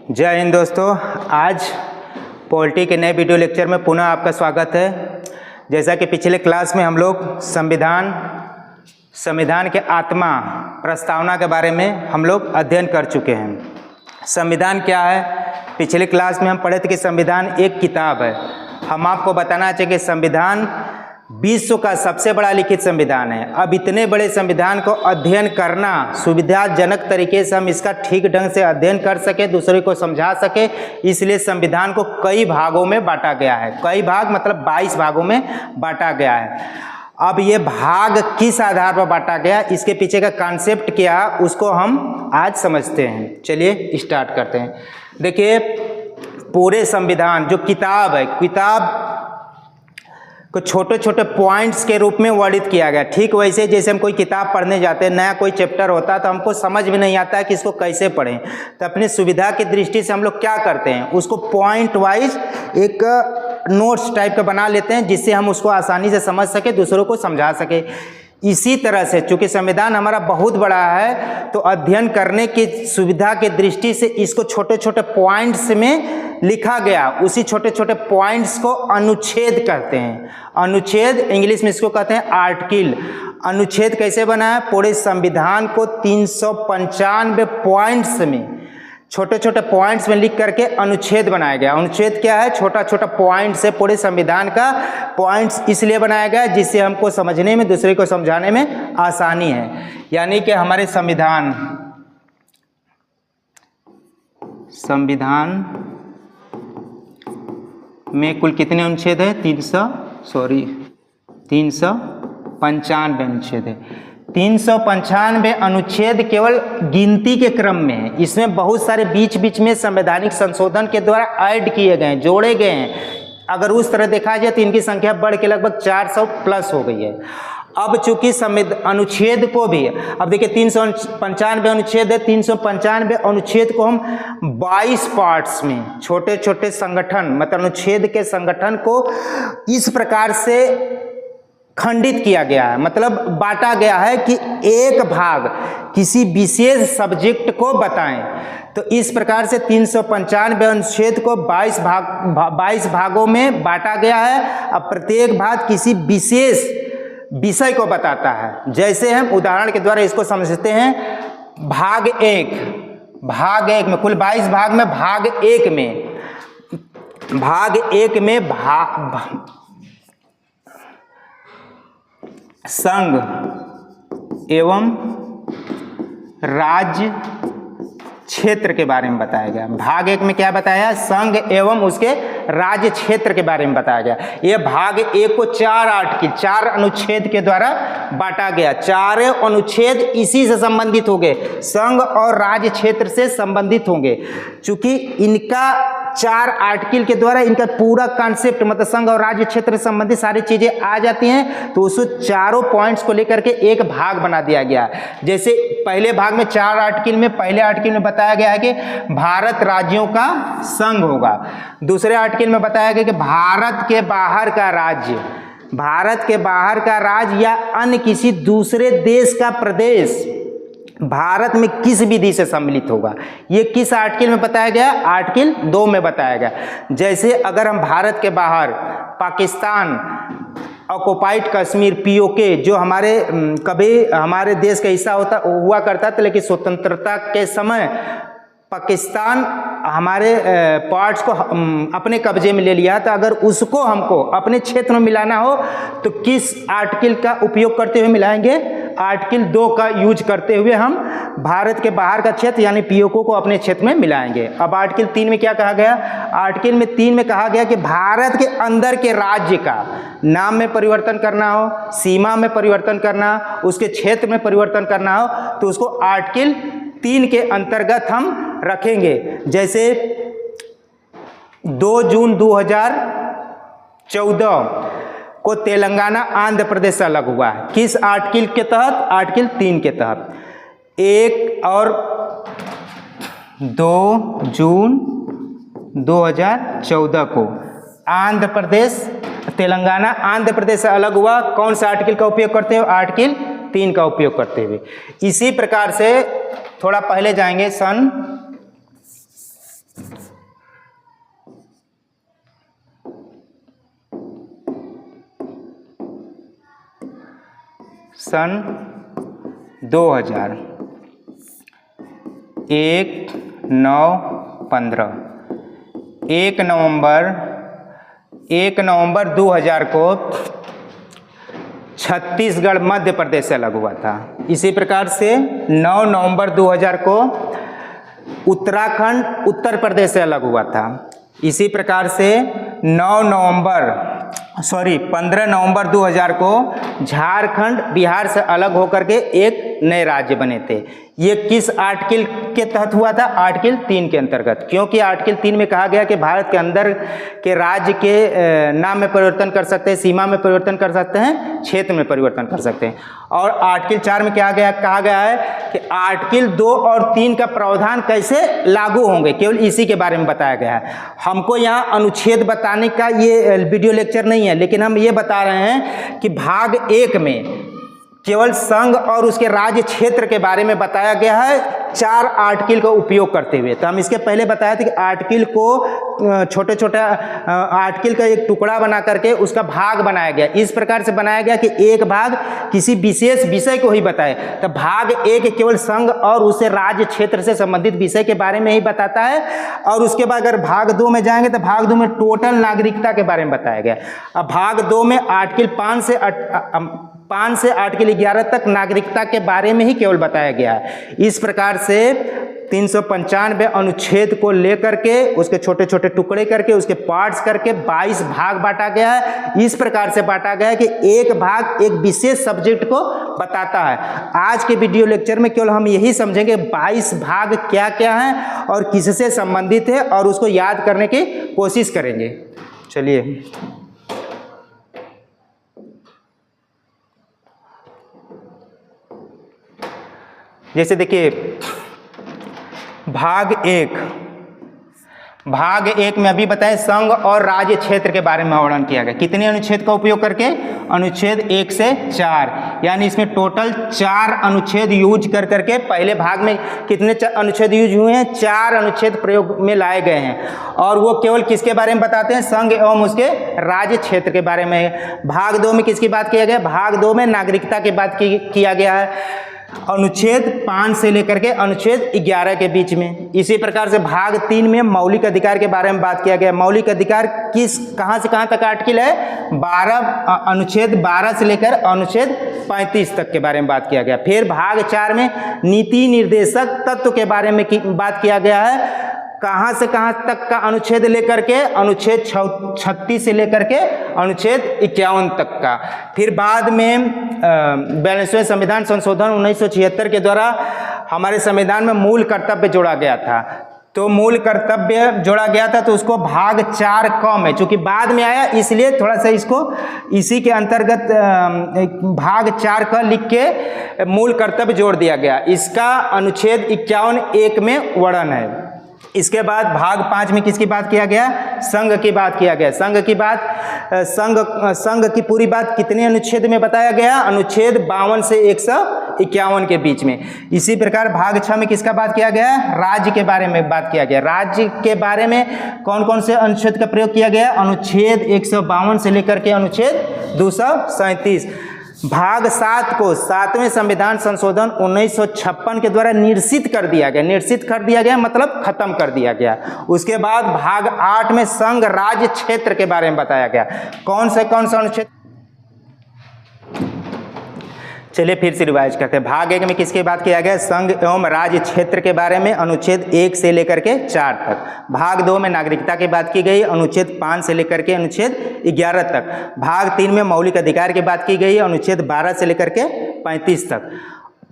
जय हिंद दोस्तों। आज पॉलिटी के नए वीडियो लेक्चर में पुनः आपका स्वागत है। जैसा कि पिछले क्लास में हम लोग संविधान के आत्मा प्रस्तावना के बारे में हम लोग अध्ययन कर चुके हैं। संविधान क्या है? पिछले क्लास में हम पढ़े थे कि संविधान एक किताब है। हम आपको बताना चाहिए कि संविधान विश्व का सबसे बड़ा लिखित संविधान है। अब इतने बड़े संविधान को अध्ययन करना सुविधाजनक तरीके से हम इसका ठीक ढंग से अध्ययन कर सके, दूसरे को समझा सके, इसलिए संविधान को कई भागों में बांटा गया है। कई भाग मतलब 22 भागों में बांटा गया है। अब ये भाग किस आधार पर बांटा गया, इसके पीछे का कॉन्सेप्ट क्या, उसको हम आज समझते हैं। चलिए स्टार्ट करते हैं। देखिए, पूरे संविधान जो किताब है, किताब को छोटे छोटे पॉइंट्स के रूप में वर्णित किया गया। ठीक वैसे जैसे हम कोई किताब पढ़ने जाते हैं, नया कोई चैप्टर होता है तो हमको समझ में नहीं आता है कि इसको कैसे पढ़ें, तो अपनी सुविधा की दृष्टि से हम लोग क्या करते हैं, उसको पॉइंट वाइज एक नोट्स टाइप का बना लेते हैं, जिससे हम उसको आसानी से समझ सके, दूसरों को समझा सके। इसी तरह से चूंकि संविधान हमारा बहुत बड़ा है, तो अध्ययन करने की सुविधा की दृष्टि से इसको छोटे छोटे पॉइंट्स में लिखा गया। उसी छोटे छोटे पॉइंट्स को अनुच्छेद कहते हैं। अनुच्छेद इंग्लिश में इसको कहते हैं आर्टिकल। अनुच्छेद कैसे बना है? पूरे संविधान को 395 पॉइंट्स में, छोटे छोटे पॉइंट्स में लिख करके अनुच्छेद बनाया गया। अनुच्छेद क्या है? छोटा छोटा पॉइंट से पूरे संविधान का पॉइंट्स इसलिए बनाया गया जिससे हमको समझने में, दूसरे को समझाने में आसानी है। यानी कि हमारे संविधान में कुल कितने अनुच्छेद है? 395 अनुच्छेद है। 395 अनुच्छेद केवल गिनती के क्रम में है। इसमें बहुत सारे बीच बीच में संवैधानिक संशोधन के द्वारा ऐड किए गए हैं, जोड़े गए हैं। अगर उस तरह देखा जाए तो इनकी संख्या बढ़ के लगभग 400 प्लस हो गई है। अब चूंकि अनुच्छेद को भी, अब देखिए 395 अनुच्छेद है, 395 अनुच्छेद को हम 22 पार्ट्स में, छोटे छोटे संगठन मतलब अनुच्छेद के संगठन को इस प्रकार से खंडित किया गया है, मतलब बांटा गया है कि एक भाग किसी विशेष सब्जेक्ट को बताएं। तो इस प्रकार से 395 अनुच्छेद को 22 भागों में बांटा गया है। अब प्रत्येक भाग किसी विशेष विषय को बताता है। जैसे हम उदाहरण के द्वारा इसको समझते हैं। भाग एक में कुल 22 भाग में भाग एक में संघ एवं राज्य क्षेत्र के बारे में बताया गया। भाग एक में क्या बताया? संघ एवं उसके राज्य क्षेत्र के बारे में बताया गया। यह भाग एक को 4 अनुच्छेद के द्वारा बांटा गया। 4 अनुच्छेद इसी से संबंधित होंगे, संघ और राज्य क्षेत्र से संबंधित होंगे। चूंकि इनका 4 आर्टिकल के द्वारा इनका पूरा कॉन्सेप्ट मतलब संघ और राज्य क्षेत्र से संबंधित सारी चीजें आ जाती हैं, तो उस चारों पॉइंट्स को लेकर के एक भाग बना दिया गया। जैसे पहले भाग में 4 आर्टिकल में, पहले आर्टिकल में बताया गया है कि भारत राज्यों का संघ होगा। दूसरे आर्टिकल में बताया गया कि भारत के बाहर का राज्य या अन्य किसी दूसरे देश का प्रदेश भारत में किस विधि से सम्मिलित होगा। ये किस आर्टिकल में बताया गया? आर्टिकल 2 में बताया गया। जैसे अगर हम भारत के बाहर पाकिस्तान ऑक्युपाइड कश्मीर POK जो कभी हमारे देश का हिस्सा हुआ करता था, लेकिन स्वतंत्रता के समय पाकिस्तान हमारे पार्ट्स को अपने कब्जे में ले लिया, तो अगर उसको हमको अपने क्षेत्र में मिलाना हो तो किस आर्टिकल का उपयोग करते हुए मिलाएंगे? आर्टिकल 2 का यूज करते हुए हम भारत के बाहर का क्षेत्र यानी POK को अपने क्षेत्र में मिलाएंगे। अब आर्टिकल 3 में क्या कहा गया? आर्टिकल 3 में कहा गया कि भारत के अंदर के राज्य का नाम में परिवर्तन करना हो, सीमा में परिवर्तन करना, उसके क्षेत्र में परिवर्तन करना हो, तो उसको आर्टिकल 3 के अंतर्गत हम रखेंगे। जैसे 2 जून 2014 को तेलंगाना आंध्र प्रदेश से अलग हुआ है। किस आर्टिकल के तहत? आर्टिकल 3 के तहत। 1 और 2 जून 2014 को आंध्र प्रदेश, तेलंगाना आंध्र प्रदेश से अलग हुआ। कौन सा आर्टिकल का उपयोग करते हुए? आर्टिकल 3 का उपयोग करते हुए। इसी प्रकार से थोड़ा पहले जाएंगे, सन सन 2000 1 नवंबर 2000 को छत्तीसगढ़ मध्य प्रदेश से अलग हुआ था। इसी प्रकार से 9 नवंबर 2000 को उत्तराखंड उत्तर प्रदेश से अलग हुआ था। इसी प्रकार से 15 नवंबर 2000 को झारखंड बिहार से अलग होकर के एक नए राज्य बने थे। ये किस आर्टिकल के तहत हुआ था? आर्टिकल 3 के अंतर्गत, क्योंकि आर्टिकल 3 में कहा गया कि भारत के अंदर के राज्य के नाम में परिवर्तन कर सकते हैं, सीमा में परिवर्तन कर सकते हैं, क्षेत्र में परिवर्तन कर सकते हैं। और आर्टिकल 4 में क्या कहा गया है कि आर्टिकल 2 और 3 का प्रावधान कैसे लागू होंगे, केवल इसी के बारे में बताया गया है। हमको यहाँ अनुच्छेद बताने का ये वीडियो लेक्चर नहीं है, लेकिन हम ये बता रहे हैं कि भाग 1 में केवल संघ और उसके राज्य क्षेत्र के बारे में बताया गया है 4 आर्टिकल का उपयोग करते हुए। तो हम इसके पहले बताया था कि आर्टिकल को छोटे छोटे आर्टिकल का एक टुकड़ा बना करके उसका भाग बनाया गया। इस प्रकार से बनाया गया कि एक भाग किसी विशेष विषय को ही बताए। तो भाग 1 केवल संघ और उससे राज्य क्षेत्र से संबंधित विषय के बारे में ही बताता है। और उसके बाद अगर भाग 2 में जाएंगे तो भाग 2 में टोटल नागरिकता के बारे में बताया गया। अब भाग 2 में आर्टिकल 5 से आर्टिकल 11 तक नागरिकता के बारे में ही केवल बताया गया है। इस प्रकार से 395 अनुच्छेद को लेकर के उसके छोटे छोटे टुकड़े करके उसके पार्ट्स करके 22 भाग बांटा गया है। इस प्रकार से बांटा गया है कि एक भाग एक विशेष सब्जेक्ट को बताता है। आज के वीडियो लेक्चर में केवल हम यही समझेंगे 22 भाग क्या क्या हैं और किससे संबंधित है, और उसको याद करने की कोशिश करेंगे। चलिए, जैसे देखिए भाग 1 में अभी बताएं संघ और राज्य क्षेत्र के बारे में वर्णन किया गया। कितने अनुच्छेद का उपयोग करके? अनुच्छेद 1 से 4, यानी इसमें टोटल 4 अनुच्छेद यूज कर करके पहले भाग में कितने अनुच्छेद यूज हुए हैं? 4 अनुच्छेद प्रयोग में लाए गए हैं। और वो केवल किसके बारे में बताते हैं? संघ एवं उसके राज्य क्षेत्र के बारे में। भाग 2 में किसकी बात किया गया? भाग 2 में नागरिकता की बात किया गया है, अनुच्छेद 5 से लेकर के अनुच्छेद 11 के बीच में। इसी प्रकार से भाग 3 में मौलिक अधिकार के बारे में बात किया गया। मौलिक अधिकार कहां से कहां तक आर्टिकल है? अनुच्छेद 12 से लेकर अनुच्छेद 35 तक के बारे में बात किया गया। फिर भाग 4 में नीति निर्देशक तत्व के बारे में बात किया गया है। कहां से कहां तक का अनुच्छेद लेकर के? अनुच्छेद 36 से लेकर के अनुच्छेद 51 तक का। फिर बाद में 42वें संविधान संशोधन 1976 के द्वारा हमारे संविधान में मूल कर्तव्य जोड़ा गया था। तो मूल कर्तव्य जोड़ा गया था, तो उसको भाग 4 कम है, चूंकि बाद में आया इसलिए थोड़ा सा इसको इसी के अंतर्गत भाग 4 का लिख के मूल कर्तव्य जोड़ दिया गया। इसका अनुच्छेद 51(1) में वर्णन है। इसके बाद भाग 5 में किसकी बात किया गया? संघ की बात किया गया। संघ की पूरी बात कितने अनुच्छेद में बताया गया? अनुच्छेद 52 से 151 के बीच में। इसी प्रकार भाग 6 में किसका बात किया गया? राज्य के बारे में बात किया गया। राज्य के बारे में कौन कौन से अनुच्छेद का प्रयोग किया गया? अनुच्छेद 152 से लेकर के अनुच्छेद 237। भाग 7 को 7वें संविधान संशोधन 1956 के द्वारा निरसित कर दिया गया, मतलब खत्म कर दिया गया। उसके बाद भाग 8 में संघ राज्य क्षेत्र के बारे में बताया गया। कौन सा अनुच्छेद? चलिए फिर से रिवाइज करते हैं। भाग 1 में किसकी बात किया गया? संघ एवं राज्य क्षेत्र के बारे में, अनुच्छेद 1 से लेकर के 4 तक। भाग 2 में नागरिकता की बात की गई, अनुच्छेद 5 से लेकर के अनुच्छेद 11 तक। भाग 3 में मौलिक अधिकार की बात की गई, अनुच्छेद 12 से लेकर के 35 तक।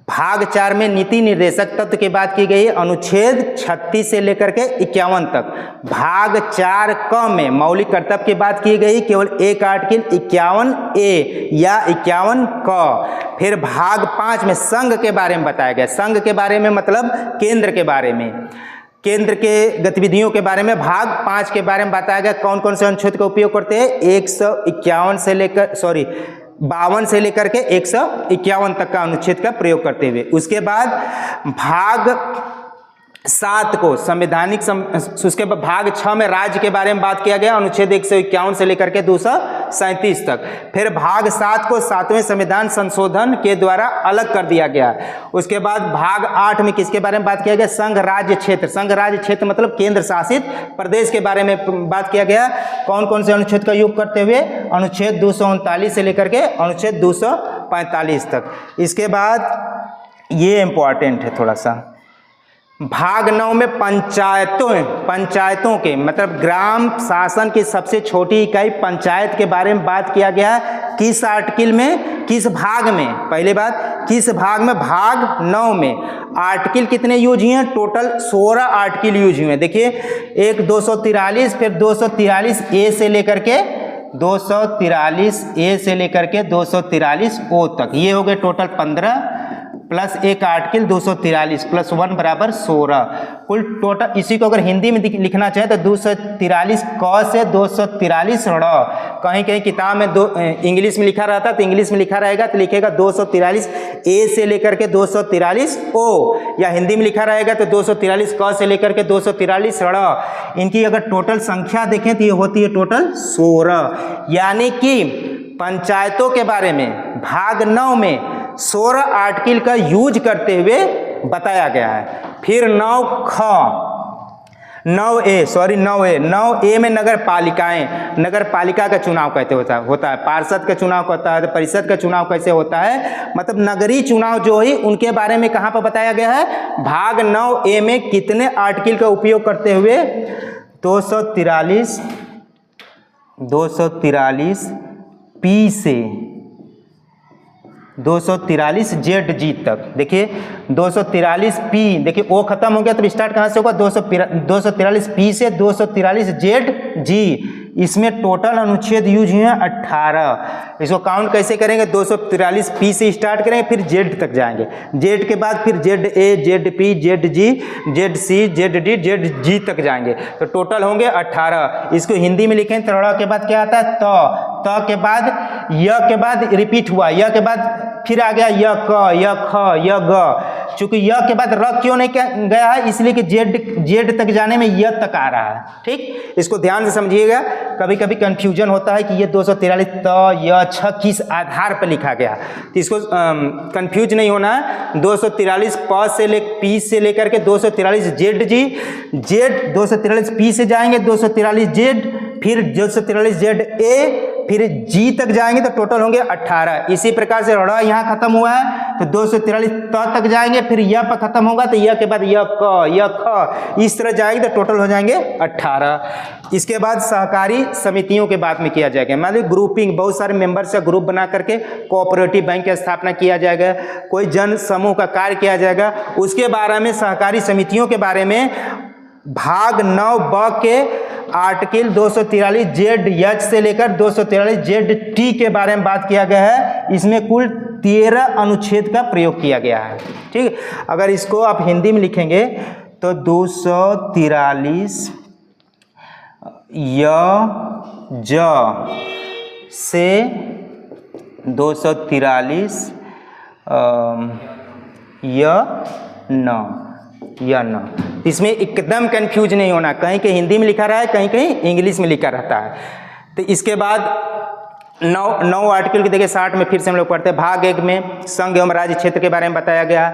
भाग 4 में नीति निर्देशक तत्व की बात की गई, अनुच्छेद 36 से लेकर के 51 तक। भाग 4 क में मौलिक कर्तव्य की बात की गई, केवल एक आर्टिकल 51(a) या 51 क। फिर भाग 5 में संघ के बारे में बताया गया। संघ के बारे में मतलब केंद्र के बारे में, केंद्र के गतिविधियों के बारे में भाग 5 के बारे में बताया गया। कौन कौन से अनुच्छेद का उपयोग करते हैं? 52 से लेकर के 151 तक का अनुच्छेद का प्रयोग करते हुए। उसके बाद भाग 7 को संवैधानिक उसके बाद भाग 6 में राज्य के बारे में बात किया गया, अनुच्छेद 151 से लेकर के 200 237 तक। फिर भाग 7 को 7वें संविधान संशोधन के द्वारा अलग कर दिया गया। उसके बाद भाग 8 में किसके बारे में बात किया गया? संघ राज्य क्षेत्र। संघ राज्य क्षेत्र मतलब केंद्र शासित प्रदेश के बारे में बात किया गया। कौन कौन से अनुच्छेद का योग करते हुए? अनुच्छेद 239 से लेकर के अनुच्छेद 245 तक। इसके बाद ये इंपॉर्टेंट है थोड़ा सा, भाग 9 में पंचायतों के मतलब ग्राम शासन की सबसे छोटी इकाई पंचायत के बारे में बात किया गया है। किस आर्टिकल में, किस भाग में? पहले बात, किस भाग में? भाग 9 में। आर्टिकल कितने यूज हुए हैं? टोटल 16 आर्टिकल यूज हुए हैं। देखिए, एक 243, फिर 243 ए से लेकर के 243 ए से लेकर के 243 ओ तक, ये हो गए टोटल 15 प्लस एक आर्टिकल 243 प्लस 1 बराबर 16, कुल टोटल। इसी को अगर हिंदी में लिखना चाहे तो 243 क से 243 ड़। कहीं कहीं किताब में इंग्लिश में लिखा रहता तो इंग्लिश में लिखा रहेगा तो लिखेगा 243 ए से लेकर के 243 ओ, या हिंदी में लिखा रहेगा तो 243 क से लेकर के 243 ड़। इनकी अगर टोटल संख्या देखें तो ये होती है टोटल 16। यानी कि पंचायतों के बारे में भाग 9 में 16 आर्टिकल का यूज करते हुए बताया गया है। फिर 9A में नगर पालिकाएं, नगर पालिका का चुनाव कैसे होता है, पार्षद का चुनाव होता है, परिषद का चुनाव कैसे होता है, मतलब नगरीय चुनाव जो है उनके बारे में कहाँ पर बताया गया है? भाग 9A में कितने आर्टिकल का उपयोग करते हुए? 243 पी से 243 जेड जी तक। देखिए 243 पी, देखिए ओ खत्म हो गया तो स्टार्ट कहाँ से होगा? 243 पी से 243 जेड जी। इसमें टोटल अनुच्छेद यूज हुए हैं 18। इसको काउंट कैसे करेंगे? 243 पी से स्टार्ट करेंगे, फिर जेड तक जाएंगे, जेड के बाद फिर Z A, Z P, Z G, Z C, Z D, Z G तक जाएंगे, तो टोटल होंगे 18। इसको हिंदी में लिखें तो ड़ के बाद क्या आता है? त के बाद य के बाद रिपीट हुआ, य के बाद फिर आ गया य क, य ख, य ग। चूंकि य के बाद र क्यों नहीं गया है? इसलिए कि जेड तक जाने में य तक आ रहा है। ठीक, इसको ध्यान से समझिएगा। कभी कभी कंफ्यूजन होता है कि ये 243 त य छ किस आधार पर लिखा गया, तो इसको कंफ्यूज नहीं होना है। 243 प से पी से लेकर के 243 जेड जी, जेड 243 पी से जाएंगे 243 जेड, फिर 243 जेड ए, फिर जी तक जाएंगे तो टोटल होंगे 18। इसी प्रकार से ड़ यहाँ खत्म हुआ है तो 243 त तक जाएंगे, फिर य पर खत्म होगा तो य के बाद य क, य ख, इस तरह जाएंगे तो टोटल हो जाएंगे 18। इसके बाद सहकारी समितियों के बात में किया जाएगा, मान लीजिए ग्रुपिंग, बहुत सारे मेंबर से ग्रुप बना करके कोऑपरेटिव बैंक की स्थापना किया जाएगा, कोई जन समूह का कार्य किया जाएगा, उसके बारे में सहकारी समितियों के बारे में भाग 9 ब के आर्टिकल 243 जेड एच से लेकर 243 जेड टी के बारे में बात किया गया है। इसमें कुल 13 अनुच्छेद का प्रयोग किया गया है। ठीक, अगर इसको आप हिंदी में लिखेंगे तो 243 य ज से 243 या न, इसमें एकदम कंफ्यूज नहीं होना, कहीं कहीं हिंदी में लिखा रहा है, कहीं कहीं इंग्लिश में लिखा रहता है। तो इसके बाद 9 आर्टिकल की देखिए 60 में फिर से हम लोग पढ़ते हैं। भाग 1 में संघ एवं राज्य क्षेत्र के बारे में बताया गया,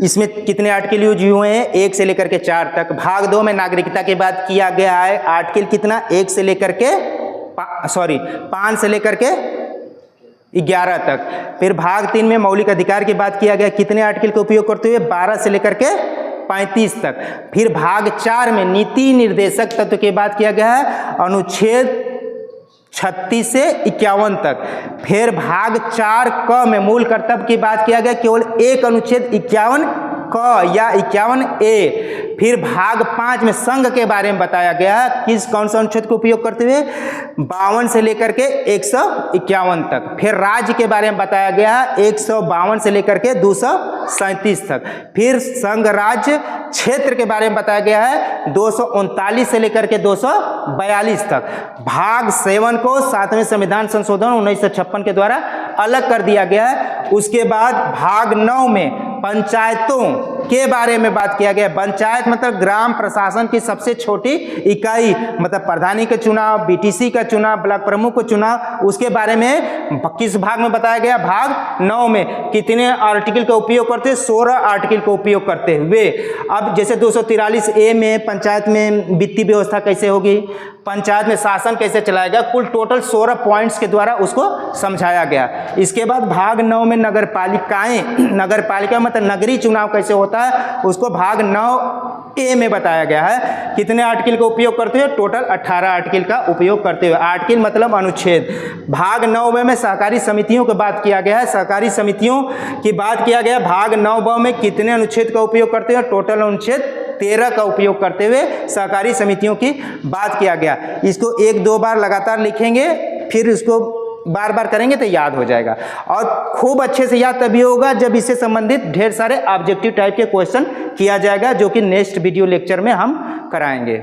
इसमें कितने आर्टिकल यूज हुए हैं? 1 से लेकर के 4 तक। भाग 2 में नागरिकता की बात किया गया है, आर्टिकल कितना? 1 से लेकर के 5 से लेकर के 11 तक। फिर भाग 3 में मौलिक अधिकार की बात किया गया, कितने आर्टिकल का उपयोग करते हुए? 12 से लेकर के 35 तक। फिर भाग 4 में नीति निर्देशक तत्व की बात किया गया है, अनुच्छेद 36 से 51 तक। फिर भाग 4 क में मूल कर्तव्य की बात किया गया, केवल एक अनुच्छेद 51 क या 51 ए। फिर भाग 5 में संघ के बारे में बताया गया, किस कौन सा अनुच्छेद का उपयोग करते हुए? 52 से लेकर के 151 तक। फिर राज्य के बारे में बताया गया, 152 से लेकर के 237 तक। फिर संघ राज्य क्षेत्र के बारे में बताया गया है, 239 से लेकर के 242 तक। भाग 7 को 7वें संविधान संशोधन 1956 के द्वारा अलग कर दिया गया है। उसके बाद भाग 9 में पंचायतों के बारे में बात किया गया। पंचायत मतलब ग्राम प्रशासन की सबसे छोटी इकाई, मतलब प्रधानी का चुनाव, बीटीसी का चुनाव, ब्लॉक प्रमुख का चुनाव, उसके बारे में किस भाग में बताया गया? भाग 9 में। कितने आर्टिकल का उपयोग करते हैं? 16 आर्टिकल का उपयोग करते हुए। अब जैसे 243A में पंचायत में वित्तीय व्यवस्था कैसे होगी, पंचायत में शासन कैसे चलाएगा, कुल टोटल 16 पॉइंट्स के द्वारा उसको समझाया गया। इसके बाद भाग 9 में नगर पालिकाएं, नगर पालिका मतलब नगरीय चुनाव कैसे होता है, उसको भाग 9A में बताया गया है। कितने आर्टिकल का उपयोग करते हुए? टोटल 18 आर्टिकल का उपयोग करते हुए। आर्टिकल मतलब अनुच्छेद। भाग 9 में सहकारी समितियों की बात किया गया है, सहकारी समितियों की बात किया गया। भाग 9 में कितने अनुच्छेद का उपयोग करते हुए? टोटल अनुच्छेद 13 का उपयोग करते हुए सहकारी समितियों की बात किया गया। इसको 1-2 बार लगातार लिखेंगे, फिर इसको बार बार करेंगे तो याद हो जाएगा। और खूब अच्छे से याद तभी होगा जब इससे संबंधित ढेर सारे ऑब्जेक्टिव टाइप के क्वेश्चन किया जाएगा, जो कि नेक्स्ट वीडियो लेक्चर में हम कराएंगे।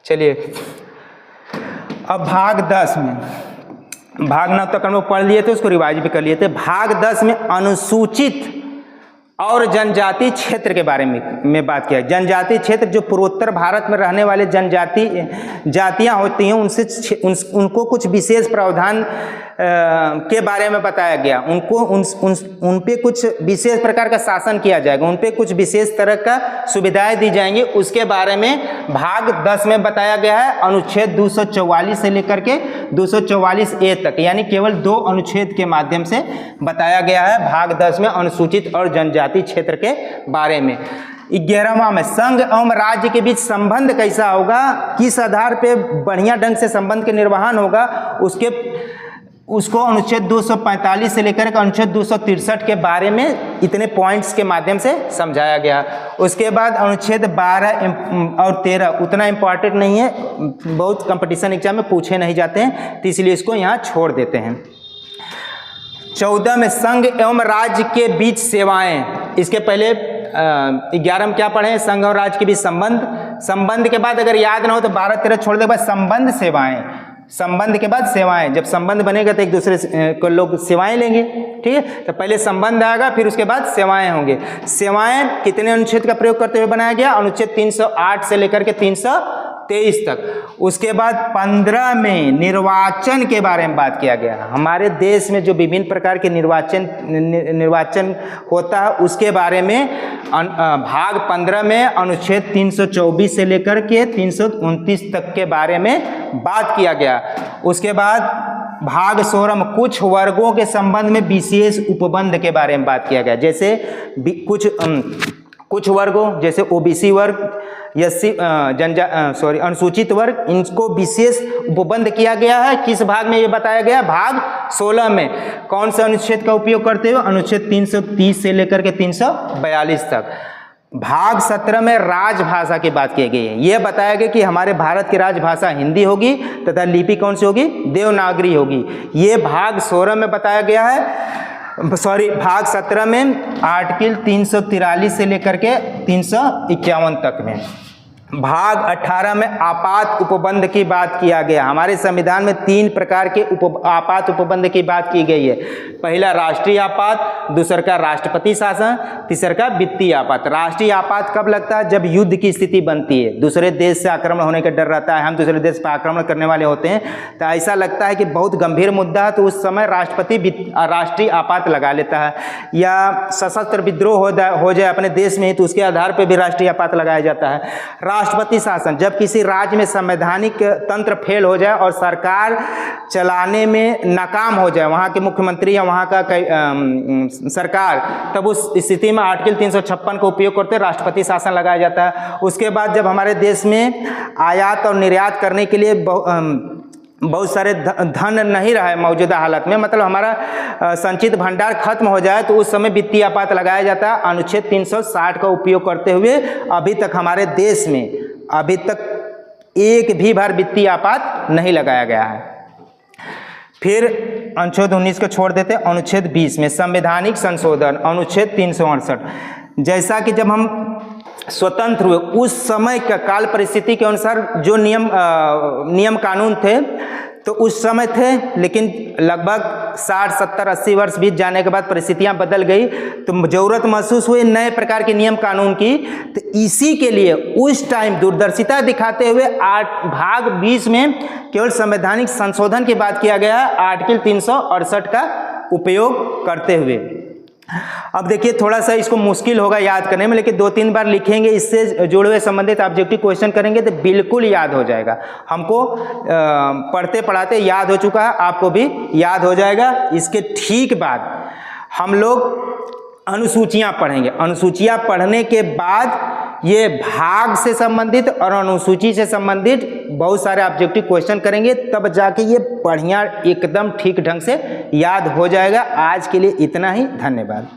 चलिए अब भाग 10 में, भाग 9 तक हम लोग पढ़ लिए थे, उसको रिवाइज भी कर लिए थे। भाग 10 में अनुसूचित और जनजाति क्षेत्र के बारे में बात किया। जनजाति क्षेत्र जो पूर्वोत्तर भारत में रहने वाले जातियां होती हैं, उनको कुछ विशेष प्रावधान के बारे में बताया गया। उनको उन पे कुछ विशेष प्रकार का शासन किया जाएगा, उन पे कुछ विशेष तरह का सुविधाएं दी जाएंगी, उसके बारे में भाग 10 में बताया गया है। अनुच्छेद 244 से लेकर के 244A तक, यानी केवल 2 अनुच्छेद के माध्यम से बताया गया है भाग 10 में अनुसूचित और जनजाति क्षेत्र के बारे में। 11वां में संघ एवं राज्य के बीच संबंध कैसा होगा, किस आधार पे बढ़िया ढंग से संबंध के निर्वहन होगा, उसको अनुच्छेद 245 से लेकर अनुच्छेद 263 के बारे में इतने पॉइंट्स के माध्यम से समझाया गया। उसके बाद अनुच्छेद 12 और 13 उतना इम्पॉर्टेंट नहीं है, बहुत कंपटीशन एग्जाम में पूछे नहीं जाते हैं, तो इसलिए इसको यहाँ छोड़ देते हैं। 14 में संघ एवं राज्य के बीच सेवाएं। इसके पहले 11 में क्या पढ़े? संघ और राज्य के बीच संबंध। संबंध के बाद अगर याद ना हो तो 12-13 छोड़ने के बाद संबंध सेवाएं। संबंध के बाद सेवाएं। जब संबंध बनेगा तो एक दूसरे को लोग सेवाएं लेंगे, ठीक है। तो पहले संबंध आएगा, फिर उसके बाद सेवाएं होंगे। सेवाएं कितने अनुच्छेद का प्रयोग करते हुए बनाया गया? अनुच्छेद 308 से लेकर के 323 तक। उसके बाद 15 में निर्वाचन के बारे में बात किया गया। हमारे देश में जो विभिन्न प्रकार के निर्वाचन होता है, उसके बारे में भाग 15 में अनुच्छेद 324 से लेकर के 329 तक के बारे में बात किया गया। उसके बाद भाग 16 में कुछ वर्गों के संबंध में विशेष उपबंध के बारे में बात किया गया। जैसे कुछ वर्गों, जैसे ओबीसी वर्ग, अनुसूचित वर्ग, इनको विशेष उपबंध किया गया है। किस भाग में ये बताया गया? भाग 16 में। कौन सा अनुच्छेद का उपयोग करते हुए? अनुच्छेद 330 से लेकर के 342 तक। भाग 17 में राजभाषा की बात की गई है। यह बताया गया कि हमारे भारत की राजभाषा हिंदी होगी तथा लिपि कौन सी होगी? देवनागरी होगी। ये भाग 16 में बताया गया है। भाग 17 में आर्टिकल 343 से लेकर के 351 तक में। भाग 18 में आपात उपबंध की बात किया गया। हमारे संविधान में 3 प्रकार के आपात उपबंध की बात की गई है। पहला राष्ट्रीय आपात, दूसरा का राष्ट्रपति शासन, तीसरा का वित्तीय आपात। राष्ट्रीय आपात कब लगता है? जब युद्ध की स्थिति बनती है, दूसरे देश से आक्रमण होने का डर रहता है, हम दूसरे देश पर आक्रमण करने वाले होते हैं, तो ऐसा लगता है कि बहुत गंभीर मुद्दा है, तो उस समय राष्ट्रपति राष्ट्रीय आपात लगा लेता है। या सशस्त्र विद्रोह हो जाए अपने देश में, तो उसके आधार पर भी राष्ट्रीय आपात लगाया जाता है। राष्ट्रपति शासन, जब किसी राज्य में संवैधानिक तंत्र फेल हो जाए और सरकार चलाने में नाकाम हो जाए, वहाँ के मुख्यमंत्री या वहाँ का सरकार, तब उस स्थिति में आर्टिकल 356 का उपयोग करते राष्ट्रपति शासन लगाया जाता है। उसके बाद जब हमारे देश में आयात और निर्यात करने के लिए बहुत सारे धन नहीं रहा है मौजूदा हालत में, मतलब हमारा संचित भंडार खत्म हो जाए, तो उस समय वित्तीय आपात लगाया जाता है। अनुच्छेद 360 का उपयोग करते हुए अभी तक हमारे देश में अभी तक एक भी बार वित्तीय आपात नहीं लगाया गया है। फिर अनुच्छेद 19 को छोड़ देते हैं। अनुच्छेद 20 में संवैधानिक संशोधन, अनुच्छेद 368। जैसा कि जब हम स्वतंत्र हुए, उस समय का काल परिस्थिति के अनुसार जो नियम कानून थे, तो उस समय थे, लेकिन लगभग 60, 70, 80 वर्ष बीत जाने के बाद परिस्थितियां बदल गई, तो ज़रूरत महसूस हुई नए प्रकार के नियम कानून की। तो इसी के लिए उस टाइम दूरदर्शिता दिखाते हुए भाग 20 में केवल संवैधानिक संशोधन की बात किया गया है, आर्टिकल 368 का उपयोग करते हुए। अब देखिए थोड़ा सा इसको मुश्किल होगा याद करने में, लेकिन 2-3 बार लिखेंगे, इससे जुड़े हुए संबंधित ऑब्जेक्टिव क्वेश्चन करेंगे तो बिल्कुल याद हो जाएगा। हमको पढ़ते पढ़ाते याद हो चुका है, आपको भी याद हो जाएगा। इसके ठीक बाद हम लोग अनुसूचियां पढ़ेंगे। अनुसूचियां पढ़ने के बाद ये भाग से संबंधित और अनुसूची से संबंधित बहुत सारे ऑब्जेक्टिव क्वेश्चन करेंगे, तब जाके ये बढ़िया एकदम ठीक ढंग से याद हो जाएगा। आज के लिए इतना ही, धन्यवाद।